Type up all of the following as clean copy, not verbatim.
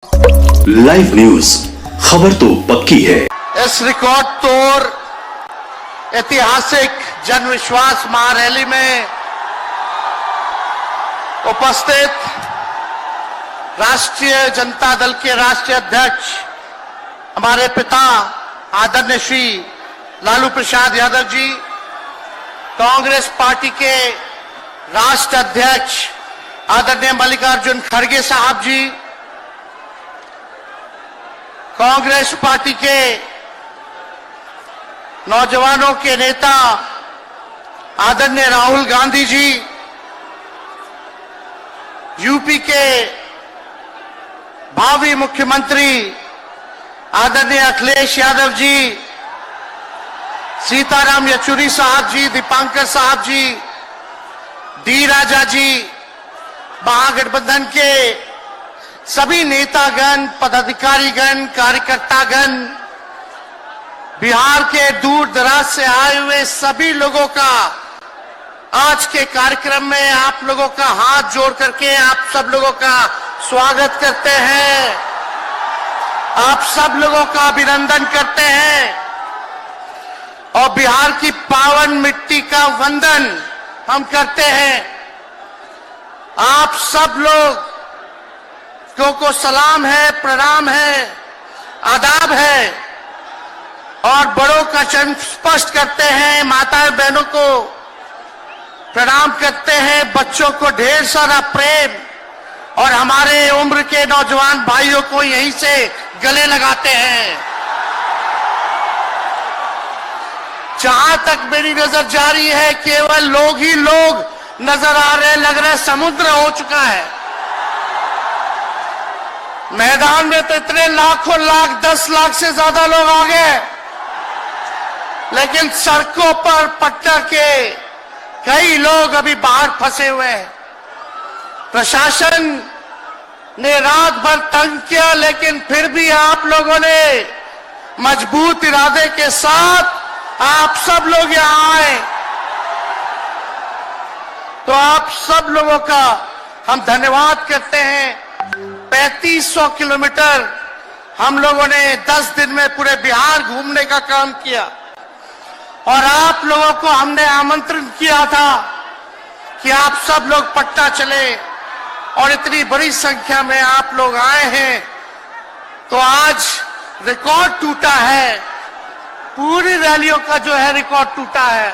Live news, खबर तो पक्की है। इस रिकॉर्ड तोड़ ऐतिहासिक जन विश्वास महारैली में उपस्थित राष्ट्रीय जनता दल के राष्ट्रीय अध्यक्ष हमारे पिता आदरणीय श्री लालू प्रसाद यादव जी, कांग्रेस पार्टी के राष्ट्र अध्यक्ष आदरणीय मल्लिकार्जुन खड़गे साहब जी, कांग्रेस पार्टी के नौजवानों के नेता आदरणीय राहुल गांधी जी, यूपी के भावी मुख्यमंत्री आदरणीय अखिलेश यादव जी, सीताराम येचुरी साहब जी, दीपांकर साहब जी, डी राजा जी, महागठबंधन के सभी नेतागण, पदाधिकारीगण, कार्यकर्तागण, बिहार के दूर दराज से आए हुए सभी लोगों का आज के कार्यक्रम में आप लोगों का हाथ जोड़ करके आप सब लोगों का स्वागत करते हैं, आप सब लोगों का अभिनंदन करते हैं और बिहार की पावन मिट्टी का वंदन हम करते हैं। आप सब लोग को सलाम है, प्रणाम है, आदाब है और बड़ों का चरण स्पर्श करते हैं, माताएं बहनों को प्रणाम करते हैं, बच्चों को ढेर सारा प्रेम और हमारे उम्र के नौजवान भाइयों को यहीं से गले लगाते हैं। जहां तक मेरी नजर जा रही है केवल लोग ही लोग नजर आ रहे, लग रहा है समुद्र हो चुका है। मैदान में तो इतने लाखों लाख, 10 लाख से ज्यादा लोग आ गए, लेकिन सड़कों पर पटना के कई लोग अभी बाहर फंसे हुए हैं। प्रशासन ने रात भर तंग किया, लेकिन फिर भी आप लोगों ने मजबूत इरादे के साथ आप सब लोग यहां आए, तो आप सब लोगों का हम धन्यवाद करते हैं। 3500 किलोमीटर हम लोगों ने 10 दिन में पूरे बिहार घूमने का काम किया और आप लोगों को हमने आमंत्रण किया था कि आप सब लोग पटना चले और इतनी बड़ी संख्या में आप लोग आए हैं, तो आज रिकॉर्ड टूटा है, पूरी रैलियों का जो है रिकॉर्ड टूटा है।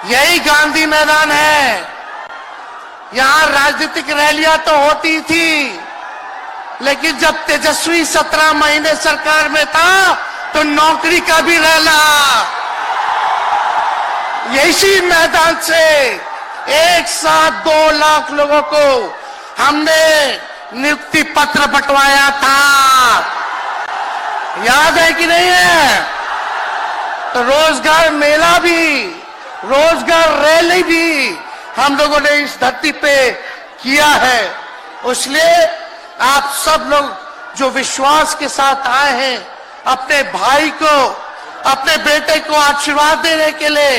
यही गांधी मैदान है, यहां राजनीतिक रैलियां तो होती थी, लेकिन जब तेजस्वी 17 महीने सरकार में था तो नौकरी का भी रैला यही मैदान से एक साथ 2 लाख लोगों को हमने नियुक्ति पत्र बंटवाया था, याद है कि नहीं है? तो रोजगार मेला भी, रोजगार रैली भी हम लोगों ने इस धरती पे किया है। इसलिए आप सब लोग जो विश्वास के साथ आए हैं, अपने भाई को, अपने बेटे को आशीर्वाद देने के लिए,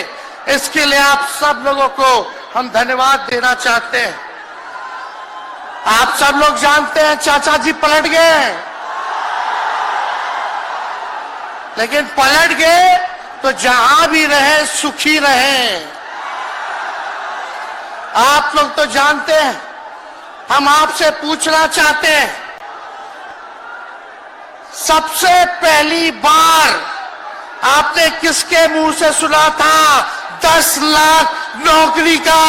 इसके लिए आप सब लोगों को हम धन्यवाद देना चाहते हैं। आप सब लोग जानते हैं चाचा जी पलट गए, लेकिन पलट गए तो जहां भी रहे सुखी रहे। आप लोग तो जानते हैं, हम आपसे पूछना चाहते हैं, सबसे पहली बार आपने किसके मुंह से सुना था 10 लाख नौकरी का?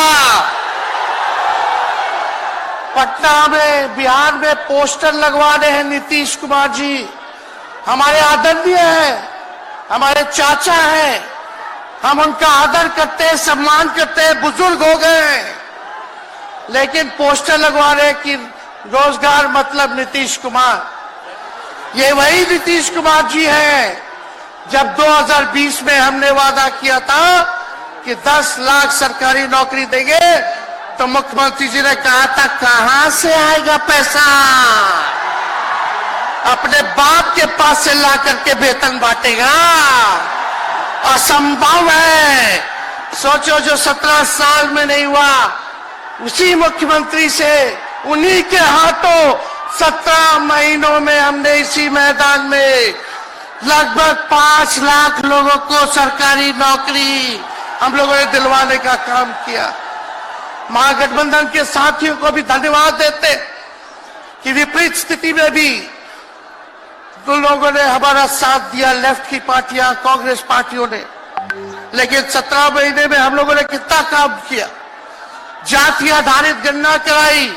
पटना में, बिहार में पोस्टर लगवाने हैं नीतीश कुमार जी, हमारे आदरणीय हैं, हमारे चाचा हैं, हम उनका आदर करते हैं, सम्मान करते हैं, बुजुर्ग हो गए हैं, लेकिन पोस्टर लगवा रहे कि रोजगार मतलब नीतीश कुमार। ये वही नीतीश कुमार जी हैं जब 2020 में हमने वादा किया था कि 10 लाख सरकारी नौकरी देंगे, तो मुख्यमंत्री जी ने कहा था कहां से आएगा पैसा, अपने बाप के पास से ला करके वेतन बांटेगा, असंभव है। सोचो, जो 17 साल में नहीं हुआ, उसी मुख्यमंत्री से उन्हीं के हाथों 17 महीनों में हमने इसी मैदान में लगभग 5 लाख लोगों को सरकारी नौकरी हम लोगों ने दिलवाने का काम किया। महागठबंधन के साथियों को भी धन्यवाद देते कि विपरीत स्थिति में भी तो लोगों ने हमारा साथ दिया, लेफ्ट की पार्टियां, कांग्रेस पार्टियों ने। लेकिन 17 महीने में हम लोगों ने कितना काम किया। जाति आधारित गणना कराई,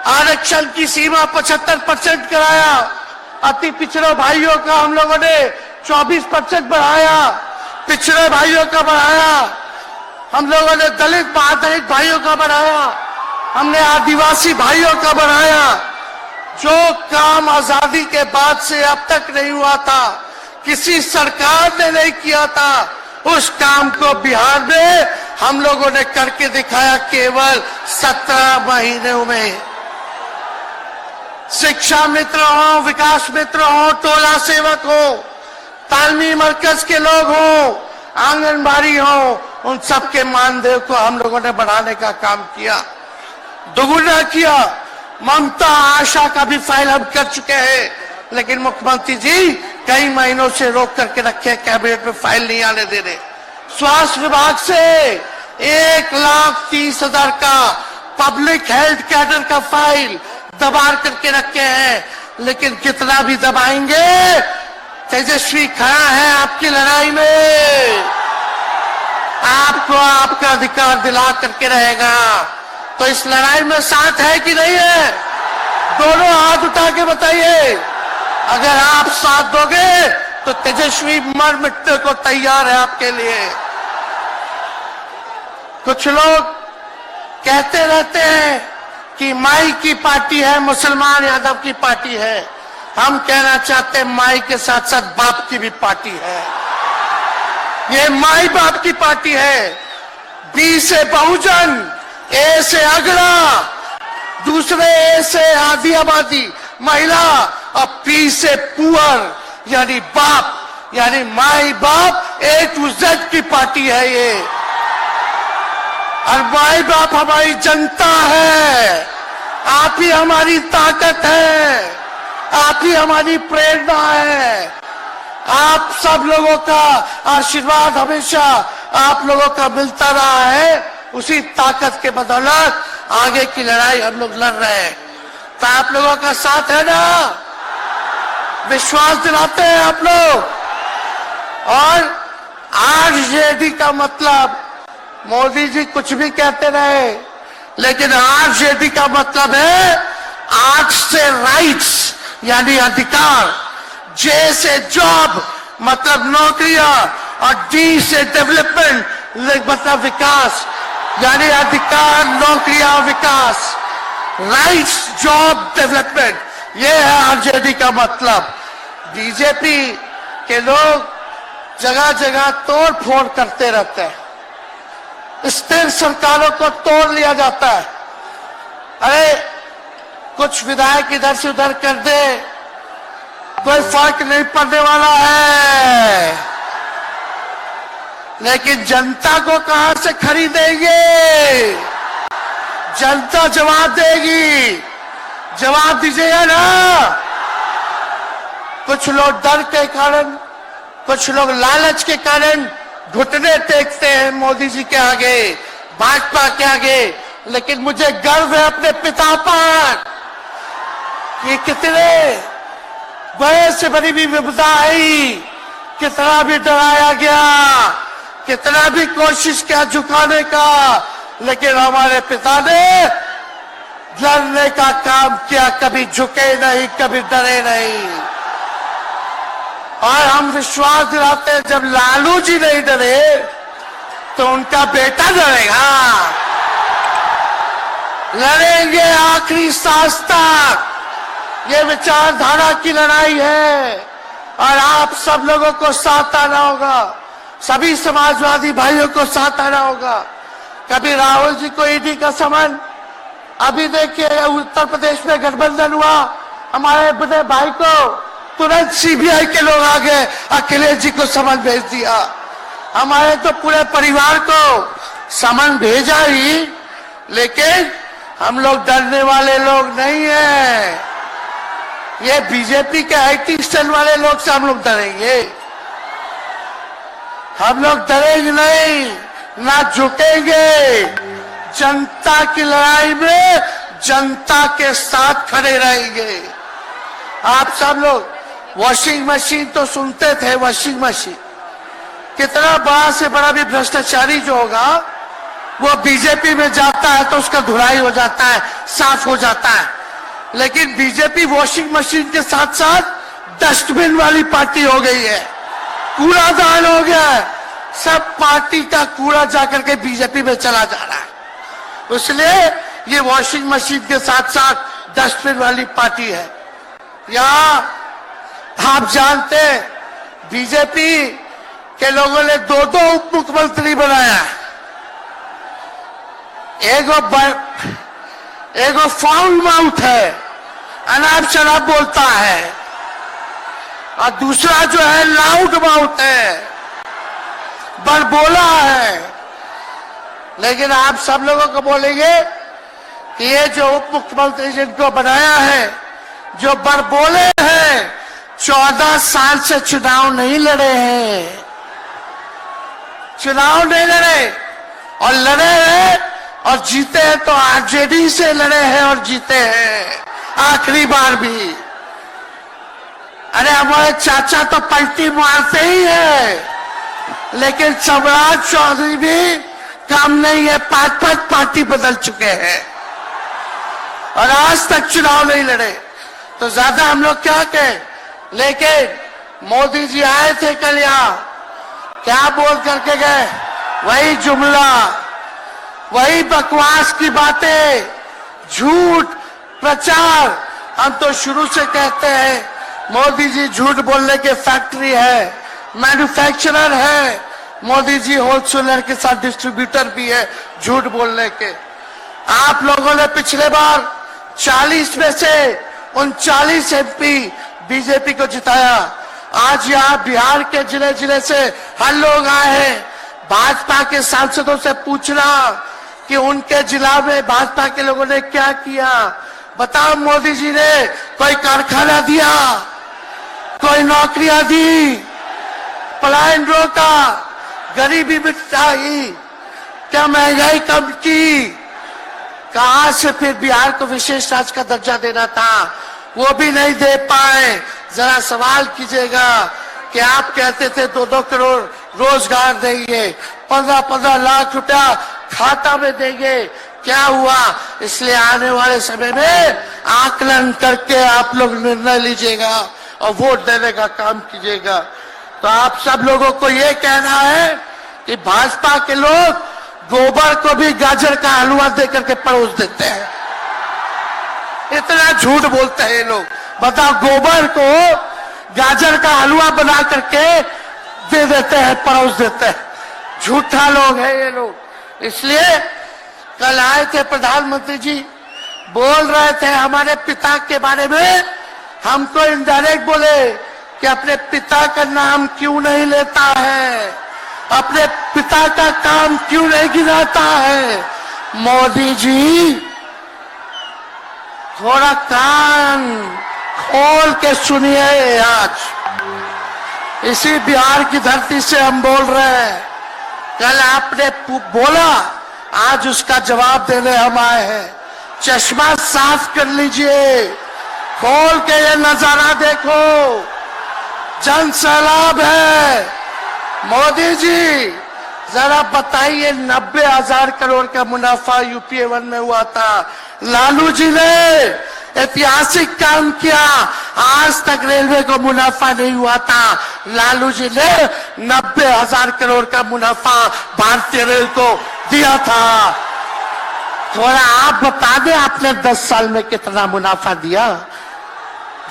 आरक्षण की सीमा 75% कराया, अति पिछड़े भाइयों का हम लोगों ने 24% बढ़ाया, पिछड़े भाइयों का बढ़ाया, हम लोगों ने दलित महादलित भाइयों का बढ़ाया, हमने आदिवासी भाइयों का बढ़ाया। जो काम आजादी के बाद से अब तक नहीं हुआ था, किसी सरकार ने नहीं किया था, उस काम को बिहार में हम लोगों ने करके दिखाया केवल 17 महीनों में। शिक्षा मित्र हो, विकास मित्र हो, टोला सेवक हो, तालमी मरकज के लोग हो, आंगनबाड़ी हो, उन सबके मानदेय को हम लोगों ने बढ़ाने का काम किया, दोगुना किया। ममता आशा का भी फाइल हम कर चुके हैं, लेकिन मुख्यमंत्री जी कई महीनों से रोक करके रखे, कैबिनेट में फाइल नहीं आने दे रहे। स्वास्थ्य विभाग से 1,30,000 का पब्लिक हेल्थ कैडर का फाइल दबा करके रखे हैं, लेकिन कितना भी दबाएंगे, तेजस्वी खड़ा है आपकी लड़ाई में, आपको आपका अधिकार दिला करके रहेगा। तो इस लड़ाई में साथ है कि नहीं है? दोनों हाथ उठा के बताइए। अगर आप साथ दोगे तो तेजस्वी मर मिटने को तैयार है आपके लिए। कुछ लोग कहते रहते हैं कि माई की पार्टी है, मुसलमान यादव की पार्टी है। हम कहना चाहते हैं माई के साथ साथ बाप की भी पार्टी है। ये माई बाप की पार्टी है। बी से बहुजन, ए से अगड़ा, दूसरे ए से आधी आबादी महिला, और पी से पुअर यानी बाप, यानी माई बाप, ए टू जेड की पार्टी है ये। और माई बाप हमारी जनता है, आप ही हमारी ताकत है, आप ही हमारी प्रेरणा है। आप सब लोगों का आशीर्वाद हमेशा आप लोगों का मिलता रहा है, उसी ताकत के बदौलत आगे की लड़ाई हम लोग लड़ रहे हैं। तो आप लोगों का साथ है ना? विश्वास दिलाते हैं आप लोग। और आरजेडी का मतलब, मोदी जी कुछ भी कहते रहे, लेकिन आरजेडी का मतलब है आर से राइट्स यानी अधिकार, जे से जॉब मतलब नौकरियां, और डी से डेवलपमेंट मतलब विकास, यानी अधिकार, नौकरियां, विकास, राइट्स, जॉब, डेवलपमेंट, ये है आरजेडी का मतलब। बीजेपी के लोग जगह जगह तोड़ फोड़ करते रहते हैं, स्थिर सरकारों को तोड़ लिया जाता है। अरे कुछ विधायक इधर से उधर कर दे, कोई फर्क नहीं पड़ने वाला है, लेकिन जनता को कहां से खरीदेंगे? जनता जवाब देगी, जवाब दीजिएगा ना। कुछ लोग डर के कारण, कुछ लोग लालच के कारण घुटने टेकते हैं मोदी जी के आगे, भाजपा के आगे, लेकिन मुझे गर्व है अपने पिता पर कि कितने बड़े से बड़ी भी विपदा आई, कितना भी डराया गया, कितना भी कोशिश किया झुकाने का, लेकिन हमारे पिता ने लड़ने का काम किया, कभी झुके नहीं, कभी डरे नहीं। और हम विश्वास दिलाते हैं जब लालू जी नहीं डरे तो उनका बेटा डरेगा। लड़ेंगे आखिरी सांस तक, ये विचारधारा की लड़ाई है, और आप सब लोगों को साथ आना होगा, सभी समाजवादी भाइयों को साथ आना होगा। कभी राहुल जी को ईडी का समन, अभी देखिए उत्तर प्रदेश में गठबंधन हुआ, हमारे बड़े भाई को तुरंत सीबीआई के लोग आ गए, अखिलेश जी को समन भेज दिया। हमारे तो पूरे परिवार को समन भेजा ही, लेकिन हम लोग डरने वाले लोग नहीं है। ये बीजेपी के आईटी सेल वाले लोग से हम लोग डरेंगे? हम लोग डरेंगे नहीं, ना झुकेंगे। जनता की लड़ाई में जनता के साथ खड़े रहेंगे। आप सब लोग वॉशिंग मशीन तो सुनते थे, वॉशिंग मशीन कितना बड़ा से बड़ा भी भ्रष्टाचारी जो होगा वो बीजेपी में जाता है तो उसका धुलाई हो जाता है, साफ हो जाता है। लेकिन बीजेपी वॉशिंग मशीन के साथ साथ डस्टबिन वाली पार्टी हो गई है, कूड़ादान हो गया है। सब पार्टी का कूड़ा जाकर के बीजेपी में चला जा रहा है। इसलिए ये वॉशिंग मशीन के साथ साथ डस्टबिन वाली पार्टी है। यहाँ आप जानते हैं बीजेपी के लोगों ने दो उप मुख्यमंत्री बनाया। एगो फाउल माउथ है, अनाप शनाप बोलता है, और दूसरा जो है लाउड माउथ है, बड़बोला है। लेकिन आप सब लोगों को बोलेंगे कि ये जो उप मुख्यमंत्री जिनको बनाया है, जो बड़बोले हैं, 14 साल से चुनाव नहीं लड़े हैं, चुनाव नहीं लड़े, और लड़े हैं और जीते हैं तो आरजेडी से लड़े हैं और जीते हैं आखिरी बार भी। अरे हमारे चाचा तो पलटी मारते ही है, लेकिन सम्राट चौधरी भी काम नहीं है, 5 पार्टी बदल चुके हैं और आज तक चुनाव नहीं लड़े। तो ज्यादा हम लोग क्या कहें। लेकिन मोदी जी आए थे कल यहाँ, क्या बोल करके गए? वही जुमला, वही बकवास की बातें, झूठ प्रचार। हम तो शुरू से कहते हैं मोदी जी झूठ बोलने के फैक्ट्री है, मैन्युफैक्चरर है। मोदी जी होलसेलर के साथ डिस्ट्रीब्यूटर भी है झूठ बोलने के। आप लोगों ने पिछले बार 40 में से 39 एमपी बीजेपी को जिताया। आज यहाँ बिहार के जिले जिले से हर लोग आए हैं भाजपा के सांसदों से पूछना कि उनके जिला में भाजपा के लोगों ने क्या किया। बताओ, मोदी जी ने कोई कारखाना दिया, कोई नौकरियां दी, पलायन रोका, गरीबी मिटाई, क्या महंगाई कम की? कहां से फिर बिहार को विशेष राज्य का दर्जा देना था, वो भी नहीं दे पाए। जरा सवाल कीजिएगा कि आप कहते थे 2-2 करोड़ रोजगार देंगे, 15-15 लाख रुपया खाता में देंगे, क्या हुआ? इसलिए आने वाले समय में आकलन करके आप लोग निर्णय लीजिएगा और वोट देने का काम कीजिएगा। तो आप सब लोगों को ये कहना है कि भाजपा के लोग गोबर को भी गाजर का हलवा देकर के परोस देते हैं। इतना झूठ बोलते हैं ये लोग। बताओ, गोबर को गाजर का हलवा बना करके दे देते हैं, परोस देते हैं। झूठा लोग है ये लोग। इसलिए कल आए थे प्रधानमंत्री जी, बोल रहे थे हमारे पिता के बारे में। हमको इनडायरेक्ट बोले कि अपने पिता का नाम क्यों नहीं लेता है, अपने पिता का काम क्यों नहीं गिनाता है। मोदी जी, थोड़ा कान खोल के सुनिए। आज इसी बिहार की धरती से हम बोल रहे हैं। कल आपने बोला, आज उसका जवाब देने हम आए हैं। चश्मा साफ कर लीजिए, खोल के ये नजारा देखो, जन सैलाब है। मोदी जी, जरा बताइए, 90,000 करोड़ का मुनाफा यूपीए 1 में हुआ था। लालू जी ने ऐतिहासिक काम किया, आज तक रेलवे को मुनाफा नहीं हुआ था। लालू जी ने 90,000 करोड़ का मुनाफा भारतीय रेल को दिया था। थोड़ा आप बता दें, आपने 10 साल में कितना मुनाफा दिया?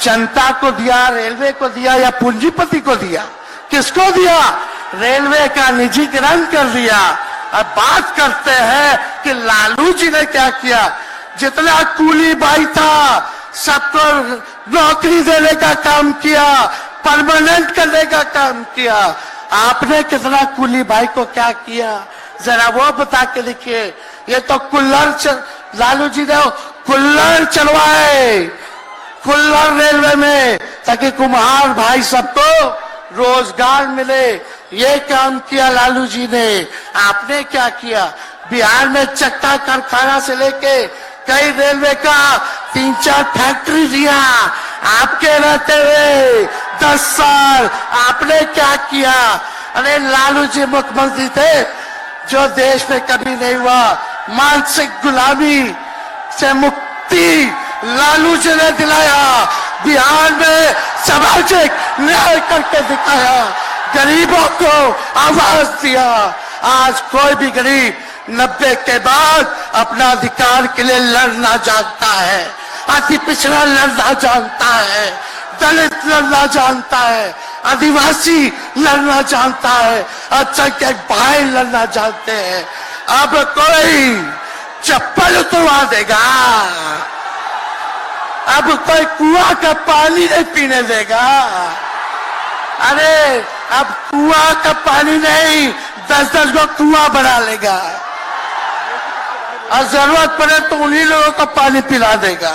जनता को दिया, रेलवे को दिया, या पूंजीपति को दिया? किसको दिया? रेलवे का निजीकरण कर दिया। अब बात करते हैं कि लालू जी ने क्या किया। जितना कूली भाई था सबको नौकरी देने का काम किया, परमानेंट करने का काम किया। आपने कितना कूली भाई को क्या किया, जरा वो बता के लिखिए। ये तो कुल्हड़ लालू जी ने कुल्लड़ चलवाए, कुल्लड़ रेलवे में, ताकि कुम्हार भाई सबको रोजगार मिले। ये काम किया लालू जी ने। आपने क्या किया? बिहार में चक्का कारखाना से लेके कई रेलवे का 3-4 फैक्ट्री दिया। आपके रहते हुए 10 साल आपने क्या किया? अरे लालू जी मुख्यमंत्री थे जो देश में कभी नहीं हुआ। मानसिक गुलामी से मुक्ति लालू जी ने दिलाया। बिहार में सामाजिक न्याय करके दिखाया, गरीबों को आवाज दिया। आज कोई भी गरीब 90 के बाद अपना अधिकार के लिए लड़ना जानता है, अति पिछड़ा लड़ना जानता है, दलित लड़ना जानता है, आदिवासी लड़ना जानता है, अल्पसंख्यक भाई लड़ना जानते हैं। अब कोई चप्पल उतरवा देगा, अब कोई कुआं का पानी नहीं पीने देगा। अरे अब कुआं का पानी नहीं, 10-10 को कुआं बना लेगा और जरूरत पड़े तो उन्हीं लोगों को पानी पिला देगा।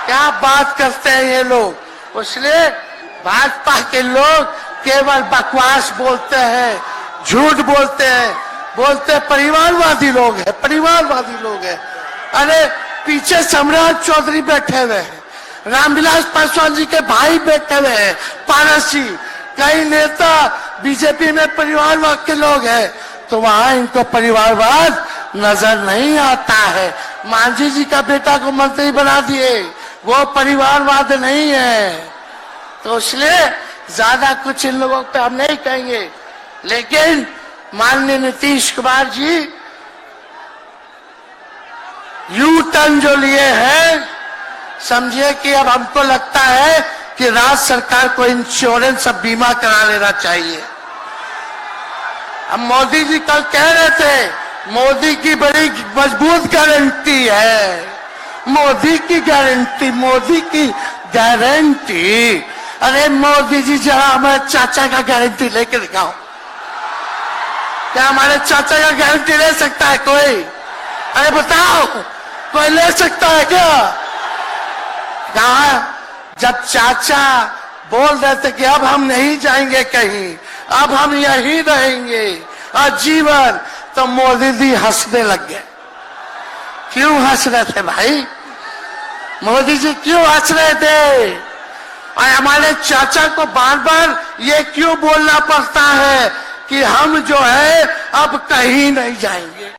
क्या बात करते हैं ये लोग। इसलिए भाजपा के लोग केवल बकवास बोलते हैं, झूठ बोलते हैं, बोलते परिवारवादी लोग हैं, परिवारवादी लोग हैं। अरे पीछे सम्राट चौधरी बैठे हुए हैं, रामविलास पासवान जी के भाई बैठे हुए हैं, पारस जी, कई नेता बीजेपी में परिवारवाद के लोग हैं, तो वहां इनको परिवारवाद नजर नहीं आता है। मांझी जी का बेटा को मंत्री बना दिए, वो परिवारवाद नहीं है। तो इसलिए ज्यादा कुछ इन लोगों पे हम नहीं कहेंगे। लेकिन माननीय नीतीश कुमार जी यू टर्न जो लिए हैं, समझिए कि अब हमको लगता है कि राज्य सरकार को इंश्योरेंस और बीमा करा लेना चाहिए। अब मोदी जी कल कह रहे थे मोदी की बड़ी मजबूत गारंटी है, मोदी की गारंटी, मोदी की गारंटी। अरे मोदी जी जरा हमारे चाचा का गारंटी लेके दिखाओ। क्या हमारे चाचा का गारंटी ले सकता है कोई? अरे बताओ, कोई ले सकता है क्या? कहा जब चाचा बोल रहे थे कि अब हम नहीं जाएंगे कहीं, अब हम यहीं रहेंगे आजीवन, तो मोदी जी हंसने लग गए। क्यों हंस रहे थे भाई? मोदी जी क्यों हंस रहे थे? और हमारे चाचा को बार बार ये क्यों बोलना पड़ता है कि हम जो है अब कहीं नहीं जाएंगे,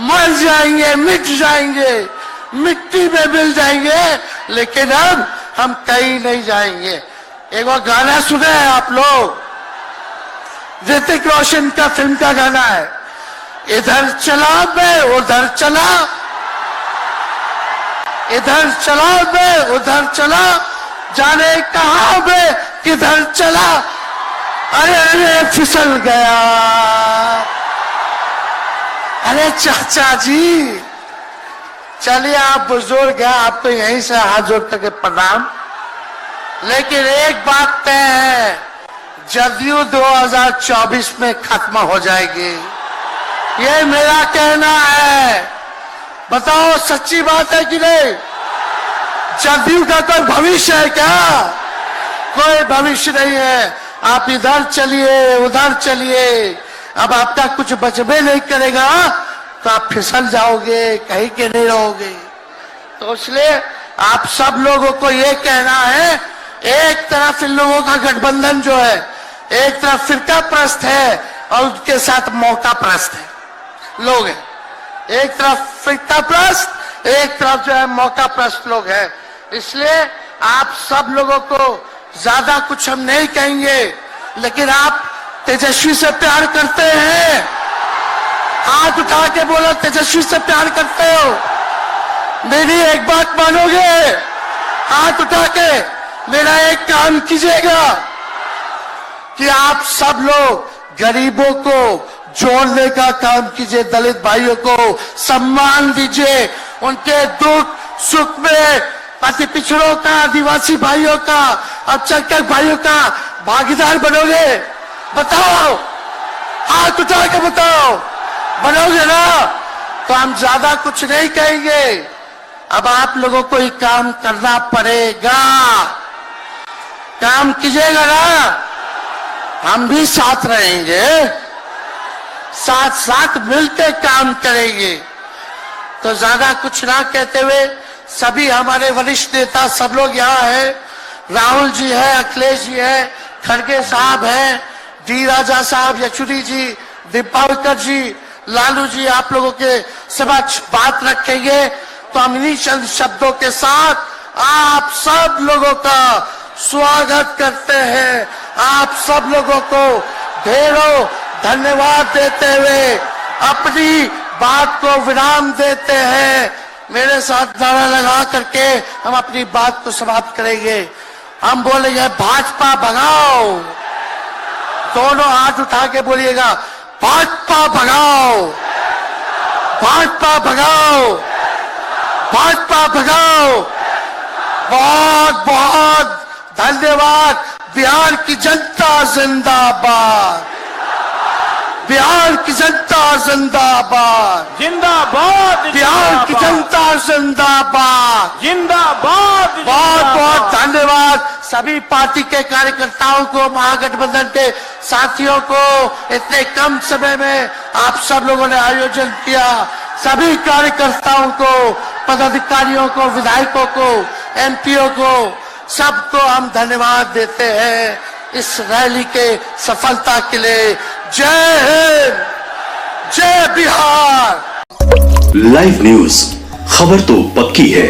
मर जाएंगे, मिट जाएंगे, मिट्टी में मिल जाएंगे, लेकिन अब हम कहीं नहीं जाएंगे। एक और गाना सुने हैं आप लोग, ऋतिक रोशन का फिल्म का गाना है, इधर चला मैं उधर चला, इधर चला मैं उधर चला, जाने कहां मैं किधर चला, अरे अरे फिसल गया। अरे चाचा जी, चलिए आप बुजुर्ग हैं, आपको यहीं से हाथ जोड़ करके प्रणाम। लेकिन एक बात तय है, जदयू 2024 में खत्म हो जाएगी, ये मेरा कहना है। बताओ सच्ची बात है कि नहीं? जदयू का कोई भविष्य है क्या? कोई भविष्य नहीं है। आप इधर चलिए उधर चलिए, अब आपका कुछ बचबे नहीं करेगा तो आप फिसल जाओगे, कहीं के नहीं रहोगे। तो इसलिए आप सब लोगों को ये कहना है, एक तरफ इन लोगों का गठबंधन जो है, एक तरफ फिरका प्रस्त है और उनके साथ मौका प्रस्त है लोग हैं। एक तरफ फिरका प्रस्त, एक तरफ जो है मौका प्रस्त लोग हैं। इसलिए आप सब लोगों को ज्यादा कुछ हम नहीं कहेंगे, लेकिन आप तेजस्वी से प्यार करते हैं? हाथ उठा के बोलो, तेजस्वी से प्यार करते हो? मेरी एक बात मानोगे? हाथ उठा के मेरा एक काम कीजिएगा कि आप सब लोग गरीबों को जोड़ने का काम कीजिए, दलित भाइयों को सम्मान दीजिए, उनके दुख सुख में अति पिछड़ों का, आदिवासी भाइयों का, अल्पसंख्यक भाइयों का भागीदार बनोगे? बताओ, हाथ उठा के बताओ, बनोगे ना? तो हम ज्यादा कुछ नहीं कहेंगे। अब आप लोगों को ही काम करना पड़ेगा। काम कीजिएगा ना, हम भी साथ रहेंगे, साथ साथ मिलकर काम करेंगे। तो ज्यादा कुछ ना कहते हुए सभी हमारे वरिष्ठ नेता सब लोग यहाँ हैं। राहुल जी है, अखिलेश जी है, खड़गे साहब हैं, डी राजा साहब, येचुरी जी, दीपावकर जी, लालू जी आप लोगों के समक्ष बात रखेंगे। तो हम इन्हीं चंद शब्दों के साथ आप सब लोगों का स्वागत करते हैं। आप सब लोगों को ढेरों धन्यवाद देते हुए अपनी बात को विराम देते हैं। मेरे साथ नारा लगा करके हम अपनी बात को समाप्त करेंगे। हम बोलेंगे भाजपा भगाओ, दोनों हाथ उठा के बोलिएगा भाजपा भगाओ, भाजपा भगाओ, भाजपा भगाओ। बहुत बहुत धन्यवाद। बिहार की जनता जिंदाबाद, बिहार की जनता जिंदाबाद, जिंदाबाद, बिहार की जनता जिंदाबाद, जिंदाबाद। बहुत बहुत धन्यवाद सभी पार्टी के कार्यकर्ताओं को, महागठबंधन के साथियों को। इतने कम समय में आप सब लोगों ने आयोजन किया। सभी कार्यकर्ताओं को, पदाधिकारियों को, विधायकों को, एमपीओ को, सबको हम धन्यवाद देते हैं इस रैली के सफलता के लिए। जय हिंद, जय बिहार। लाइव न्यूज, खबर तो पक्की है।